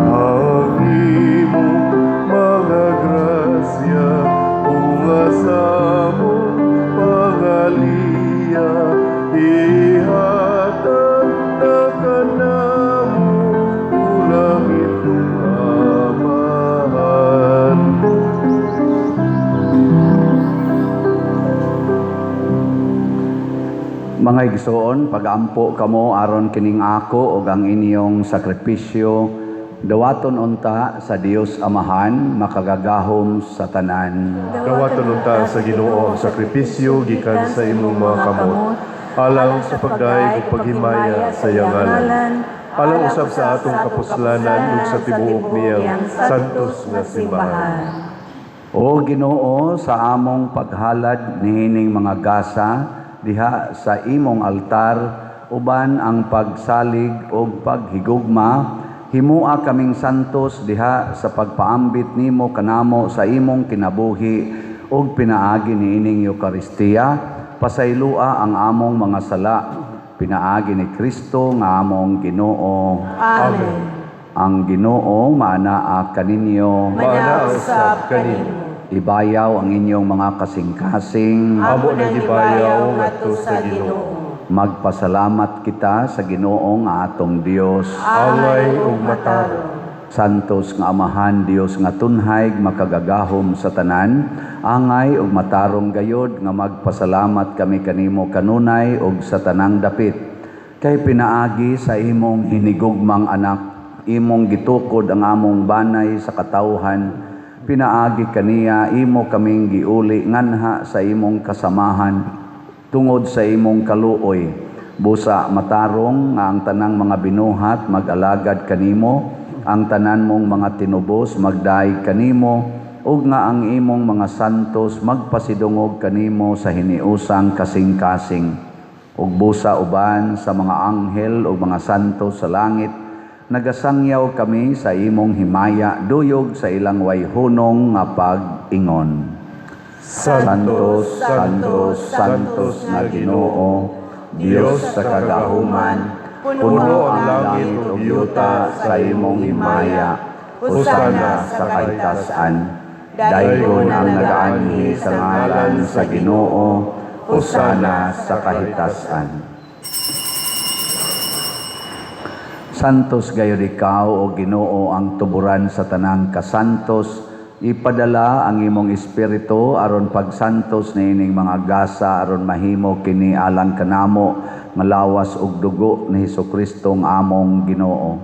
Ang imong mga grasya, bunga sa mong pagaliya, ihatag na kanamo, ulang itong amahan. Mga igsoon, pagampo kamo aron kining ako ug ang inyong sakripisyo dawaton unta sa Dios Amahan makagagahom sa tanan. Dawaton unta sa Ginoo ang sakripisyo gikan sa imong mga kamot, alang sa pagdaig ug paghimaya sa iyang ngalan. Alang usab sa atong kapuslanan ug sa tibuok niyang santos nga simbahan. O Ginoo, sa among paghalad niining mga gasa diha sa imong altar uban ang pagsalig ug paghigugma, himua kaming santos diha sa pagpaambit nimo kanamo sa imong kinabuhi ug pinaagi niining Eucharistia, pasaylua ang among mga sala, pinaagi ni Kristo nga among Ginoo. Amen. Ang Ginoo maanaa kaninyo, Manausap kanimo. ibayaw ang inyong mga kasing-kasing, Amo na gibayaw ngadto sa Ginoo. magpasalamat kita sa Ginoo nga atong Dios. Angay ug matarong. Santos nga Amahan Dios nga tunhay makagagahom sa tanan, angay ug matarong gayod nga magpasalamat kami kanimo kanunay ug sa tanang dapit. Kay pinaagi sa imong hinigugmang anak, imong gitukod ang among banay sa katawhan, pinaagi kaniya imo kaming giuli nganha sa imong kasamahan tungod sa imong kaluoy. Busa matarong nga ang tanang mga binuhat mag-alagad kanimo, ang tanan mong mga tinubos magdaig kanimo, ug nga ang imong mga santos magpasidungog kanimo sa hiniusang kasing-kasing. Ug busa uban sa mga anghel ug mga santos sa langit, nagasangyaw kami sa imong himaya duyog sa ilang wayhunong nga pag-ingon. Santos, Santos, Santos na Ginoo, Dios sa kagahuman, puno ang langit ug yuta sa imong himaya, husana sa kahitasan. Daygon ang nagaanhi sa ngalan sa Ginoo, husana sa kahitasan. Santos gayud ikaw o Ginoo ang tuburan sa tanang kasantos, ipadala ang imong espiritu aron pagsantos niining mga gasa aron mahimo kini alang kanamo nga lawas ug dugo ni Hesukristo ang among Ginoo.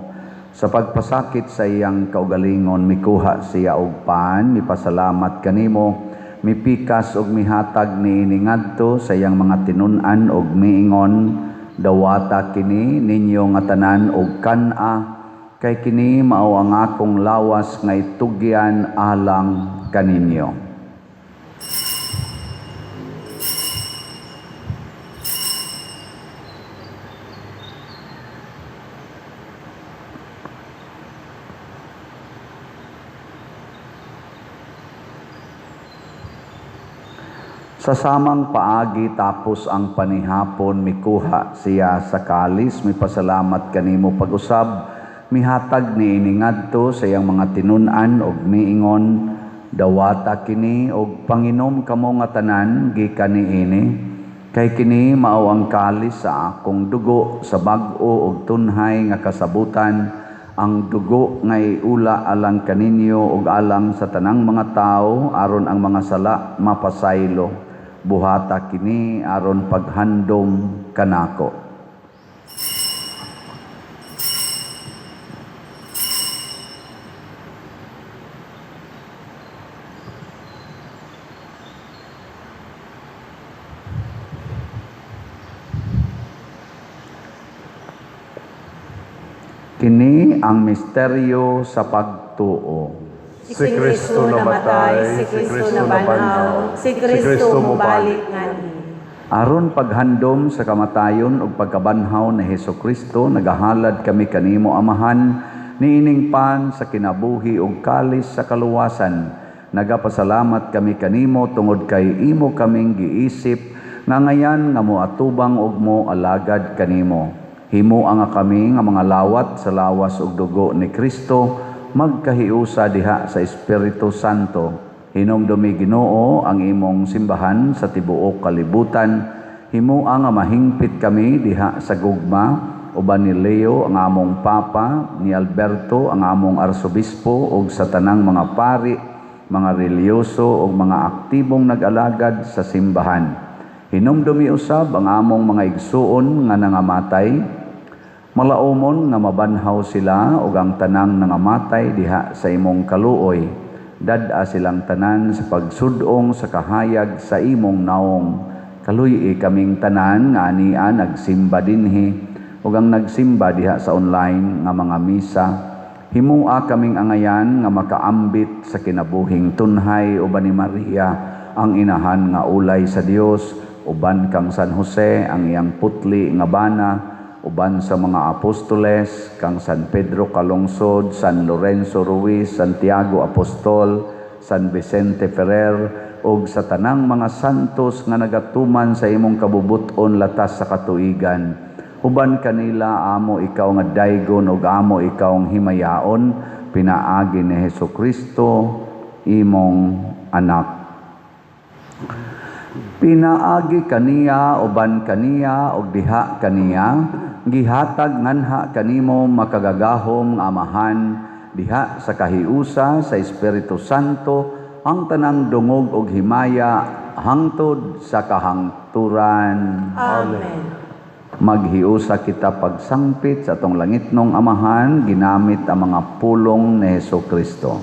Sa pagpasakit sa iyang kaugalingon mikuha siya og pan, mipasalamat kanimo, mipikas og mihatag niini ngadto sa iyang mga tinun-an og miingon, dawata kini ninyo nga tanan og kan-a, kay kini mao ang akong lawas nga itugyan alang kaninyo. Sa samang paagi tapos ang panihapon mikuha siya sa kalis, mipasalamat kanimo pag-usab, mihatag ni iningadto sa iyang mga tinunan og miingon, dawata kini og panginom kamo nga tanan gikan niini, kay kini mao ang kalis sa akong dugo sa bag-o og tunhay nga kasabutan, ang dugo nga iula alang kaninyo ug alang sa tanang mga tao aron ang mga sala mapasaylo. Buhata kini aron paghandom kanako. Kini ang misteryo sa pagtuo. Si Kristo namatay, si Kristo nabanhaw, si Kristo mubalik ngani. Aron paghandom sa kamatayon ug pagkabanhaw ni Hesukristo, nagahalad kami kanimo Amahan, niining pan sa kinabuhi ug kalis sa kaluwasan. Nagapasalamat kami kanimo tungod kay imo kaming giisip nga ngayan nga moatubang ug mo alagad kanimo. Himua nga kami nga mga lawat sa lawas ug dugo ni Kristo, magkahiusa diha sa Espiritu Santo. Hinumdumi Ginoo ang imong simbahan sa tibuok kalibutan. Himua nga mahingpit kami diha sa gugma, uban ni Leo ang among Papa, ni Alberto ang among Arsobispo ug sa tanang mga pari, mga reliyoso ug mga aktibong nag-alagad sa simbahan. Hinumdumi usab ang among mga igsuon nga nangamatay, malaumon nga mabanhaw sila ug ang tanang nangamatay diha sa imong kaluoy. Dad-a silang tanan sa pagsudong sa kahayag sa imong naong. Kaluy kaming tanan nga ania nagsimba dinhi ug ang nagsimba diha sa online nga mga misa. Himua kaming angayan nga makaambit sa kinabuhing tunhay uban ni Maria, ang inahan nga ulay sa Dios, uban kang San Jose ang iyang putli nga bana, uban sa mga apostoles, kang San Pedro Calungsod, San Lorenzo Ruiz, Santiago Apostol, San Vicente Ferrer, ug sa tanang mga santos nga nagatuman sa imong kabubuton latas sa katuigan. Uban kanila amo ikaw nga daygon ug amo ikaw ang himayaon, pinaagi ni Hesukristo, imong anak. Pinaagi kaniya uban kaniya ug diha kaniya, gihatag nganha kanimo makagagahom nga Amahan, diha sa kahiusa sa Espiritu Santo, ang tanang dungog ug himaya hangtod sa kahangturan. Amen. Maghiusa kita pagsangpit sa atong langitnong Amahan ginamit ang mga pulong ni Hesukristo.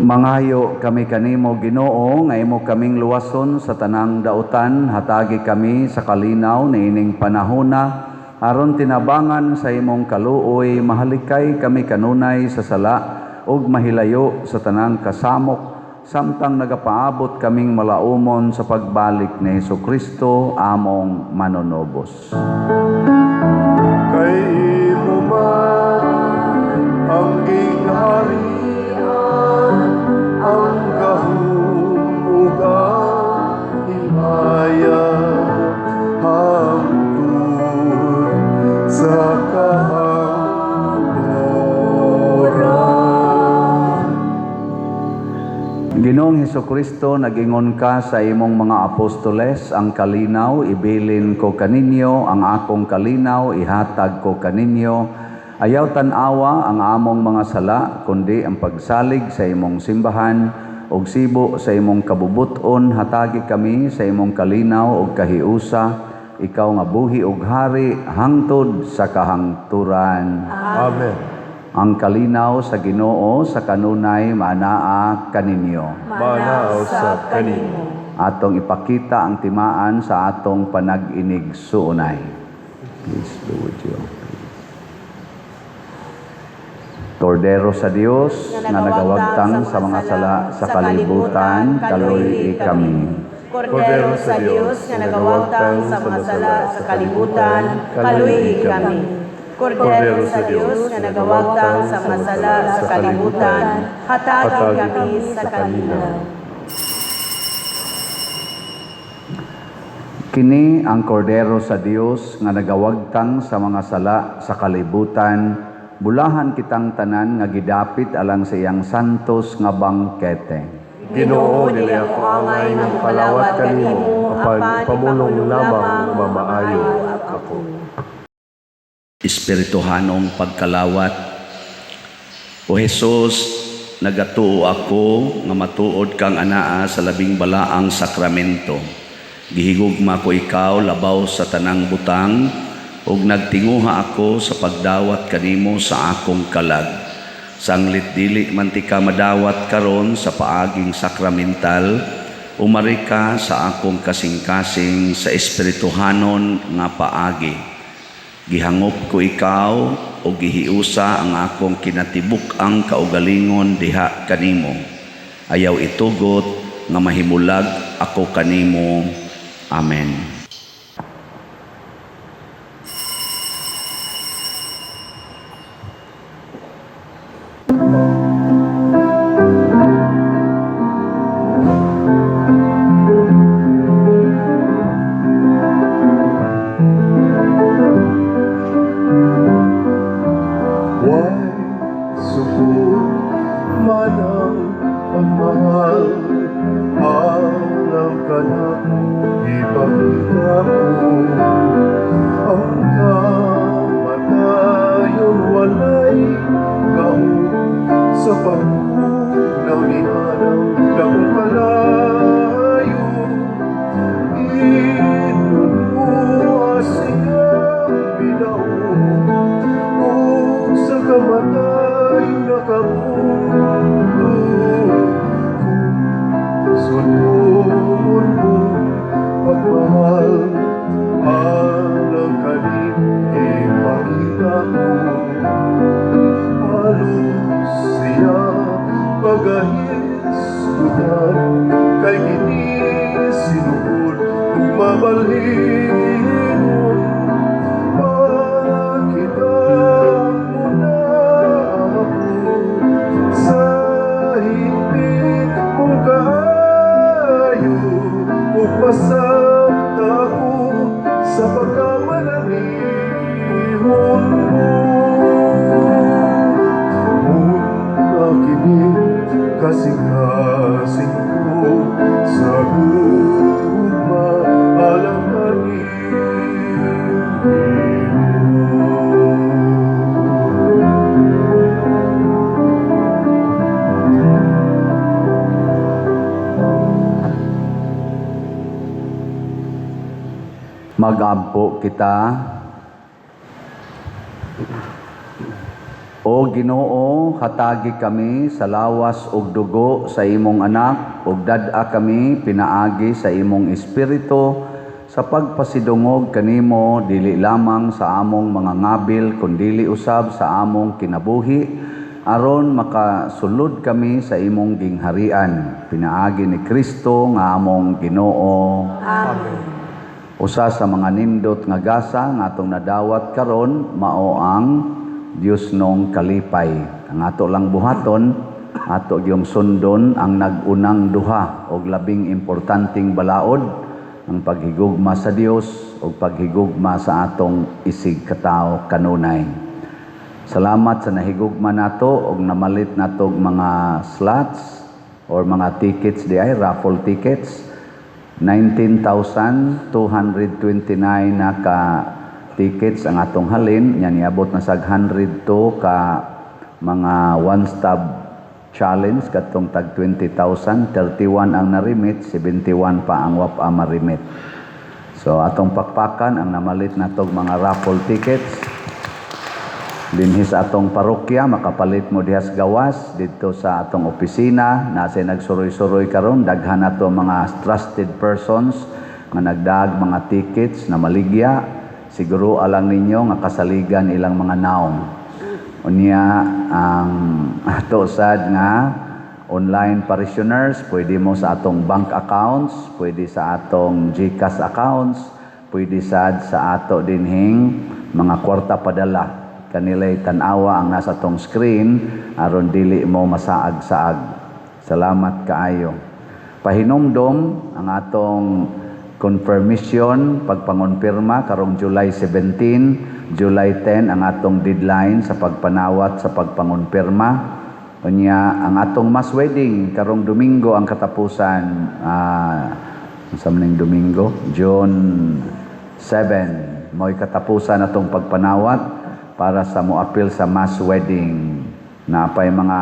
Mangayo kami kanimo Ginoo nga imo kaming luwason sa tanang dautan, hatagi kami sa kalinaw niining panahona aron tinabangan sa imong kaluoy, mahalikay kami kanunay sa sala ug mahilayo sa tanang kasamok samtang nagapaabot kaming malaumon sa pagbalik ni Hesukristo among manunobos. Kay imo man ang gingharian, ang kahulugan, himaya, hangtod sa kahangturan. Ginoong Hesukristo, nagingon ka sa imong mga apostoles, ang kalinaw ibilin ko kaninyo, ang akong kalinaw ihatag ko kaninyo. Ayaw tanawa ang among mga sala, kundi ang pagsalig sa imong simbahan, ug sibo sa imong kabubuton, hatagi kami sa imong kalinaw ug kahiusa, ikaw nga buhi ug hari, hangtod sa kahangturan. Amen. Ang kalinaw sa Ginoo sa kanunay manaa kaninyo. Manaaw sa kanimo. Atong ipakita ang timaan sa atong panag-inig suunay. Please do with you. Kordero sa Dios nga nagawagtang sa mga sala sa kalibutan, kaluy kami. Kordero sa Dios nga nagawagtang sa mga sala sa kalibutan, kaluy kami. Kordero sa Dios nga nagawagtang sa mga sala sa kalibutan, hatagi kami sa kalinaw. Kini ang kordero sa Dios nga nagawagtang sa mga sala sa kalibutan, bulahan kitang tanan nga gidapit alang sa iyang santos nga bangkete. Ginoo, dili ako angay ng palawat kanimo, apan pamulong lamang mamaayo ako. Espirituhanong pagkalawat. O Jesus, nagatuo ako nga matuod kang anaa sa labing balaang sakramento. Gihigugma ko ikaw labaw sa tanang butang, ug nagtinguha ako sa pagdawat kanimo sa akong kalag. Sanglit dili man ti ka madawat karon sa paaging sakramental, umari ka sa akong kasing-kasing sa espirituhanon nga paagi. Gihangop ko ikaw o gihiusa ang akong kinatibuk ang kaugalingon diha kanimo. Ayaw itugot nga mahimulag ako kanimo. Amen. Kasing-kasing ko sa gugma alang Mag-ampo kita. O Ginoo, hatagi kami sa lawas ug dugo sa imong anak, ug dad-a kami pinaagi sa imong espiritu sa pagpasidungog kanimo dili lamang sa among mga ngabil kundi usab sa among kinabuhi aron makasulod kami sa imong gingharian. Pinaagi ni Kristo nga among Ginoo. Amen. Usa sa mga nindot nga gasa nga atong nadawat karon mao ang Dios nung kalipay. Ang ato lang buhaton, ato yung sundon ang nagunang duha o labing importanteng balaod, ang paghigugma sa Dios o paghigugma sa atong isig katao kanunay. Salamat sa nahigugma nato o namalit nato mga slots or mga tickets di ay raffle tickets. 19,229 na ka tickets ang atong halin, yan iabot na sag 102 ka mga one-stop challenge katong tag 20,000, 31 ang narimit, 71 pa ang wapa marimit. So atong pakpakan ang namalit natog mga raffle tickets. Dinhi sa atong parokya makapalit mo dihas gawas dito sa atong opisina, nasa nagsuroy-suroy karon daghan nato mga trusted persons nga nagdag mga tickets na maligya. Siguro alang ninyo nga kasaligan ilang mga naong. Unya ang ato sad nga online parishioners, pwede mo sa atong bank accounts, pwede sa atong GCash accounts, pwede sad sa ato dinhing mga kwarta padala. Kanila'y tanawa ang nasa tong screen aron dili mo masaag-saag. Salamat kaayo. Pahinumdom ang atong confirmation, pagpangonpirma karong July 17, July 10 ang atong deadline sa pagpanawat sa pagpangonpirma. Unya ang atong mass wedding karong Domingo ang katapusan sa maning Domingo, June 7. Mo'y katapusan atong pagpanawat para sa moapil sa mass wedding na pay mga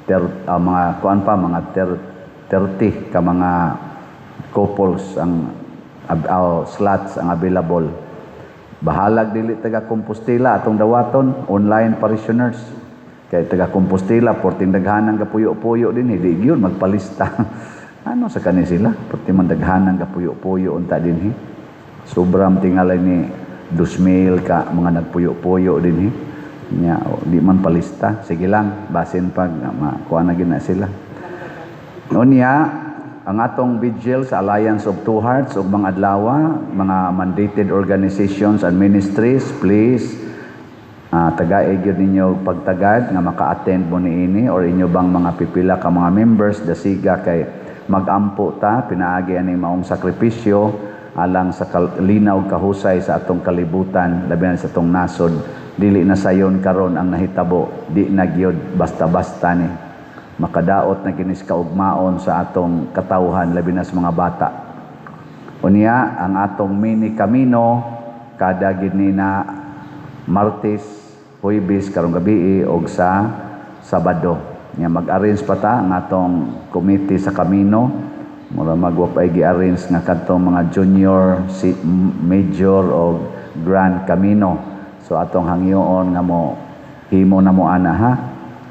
30 ka mga couples ang slots ang available. Bahalag dili taga Compostela atong dawaton, online parishioners. Kay taga Compostela porting daghanan gapuyo-puyo din hindi gyud magpalista. Ano sa kani sila? Porting man daghanan gapuyo-puyo unta dinhi. Sobram tingalay ni 2,000 ka mga nagpuyo-puyo dinhi. Nya di man palista. Sige lang basin pag kuha na gina sila. Unya ang atong vigil sa Alliance of Two Hearts ug mga adlaw, mga mandated organizations and ministries, please tagaig yun ninyo pagtagad nga maka-attend mo niini or inyo bang mga pipila ka mga members dasiga kay magampo ta pinaagi ani maong sakripisyo alang sa linaw kahusay sa atong kalibutan labi na sa atong nasod. Dili na sayon karon ang nahitabo, di na gyud basta-basta ni makadaot na kinis kaugmaon sa atong katawhan labi na sa mga bata. Unya ang atong mini camino kada gini na Martes, Huwebes karong gabi og sa Sabado. Nya mag-arrange pa ta ang atong committee sa camino. Mura magwapay gi-arrange nga kadtong mga junior, major o grand camino. So atong hangyoon nga mo himo na mo ana ha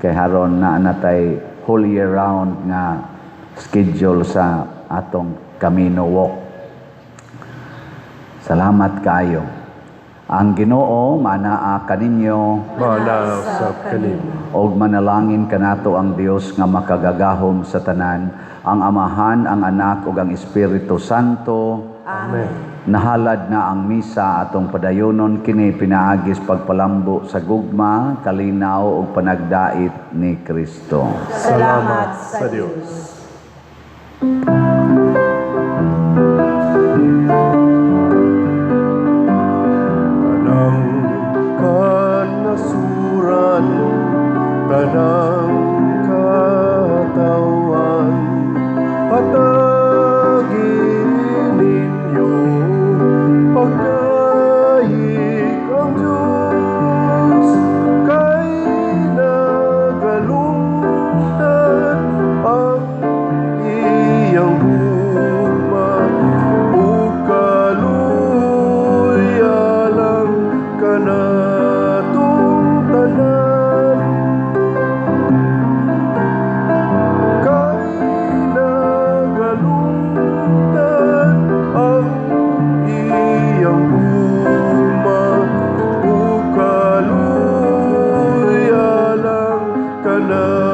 kay haron na natay whole year round nga schedule sa atong Camino Walk. Salamat kayo. Ang Ginoo manaa kaninyo, Manaa sa kanimo. og manalangin kanato ang Dios nga makagagahom sa tanan, ang Amahan, ang Anak ug ang Espiritu Santo. Amen. Nahalad na ang misa atong padayonon kini pinaagis pagpalambo sa gugma, kalinaw ug panagdait ni Kristo. Salamat sa Diyos. Tanang kanasuran, tanang katawan, patagin ninyo pagdaig ang Diyos kay nagalungtad ang iyang hangganan.